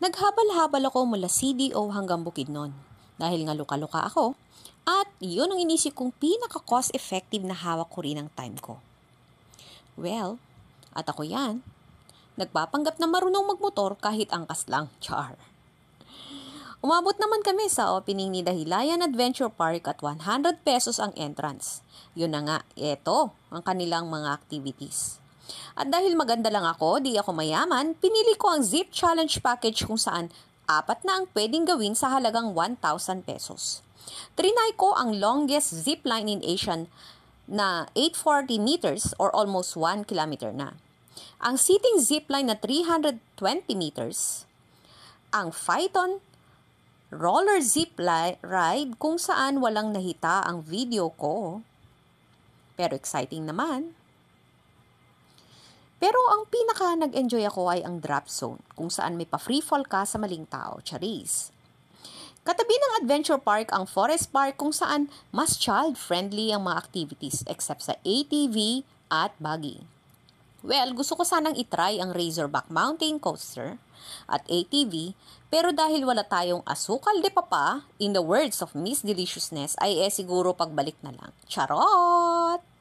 Naghabal-habal ako mula CDO hanggang Bukidnon dahil nga luka-luka ako at yun ang inisip kong pinaka-cost-effective na hawak ko rin ang time ko. Well, at ako yan. Nagpapanggap na marunong magmotor kahit angkas lang, char. Umabot naman kami sa opening ni Dahilayan Adventure Park at 100 pesos ang entrance. Yun na nga, ito ang kanilang mga activities. At dahil maganda lang ako, di ako mayaman, pinili ko ang Zip Challenge Package kung saan apat na ang pwedeng gawin sa halagang 1,000 pesos. Trinay ko ang longest zip line in Asia na 840 meters or almost 1 kilometer na. Ang sitting zipline na 320 meters, ang Phaeton roller zip ride kung saan walang nahita ang video ko. Pero exciting naman. Pero ang pinaka nag-enjoy ako ay ang drop zone kung saan may pa-free fall ka sa maling tao, charis. Katabi ng adventure park ang forest park kung saan mas child-friendly ang mga activities except sa ATV at buggy. Well, gusto ko sanang itry ang Razorback Mountain Coaster at ATV, pero dahil wala tayong asukal de papa, in the words of Miss Deliciousness, ay siguro pagbalik na lang. Charot!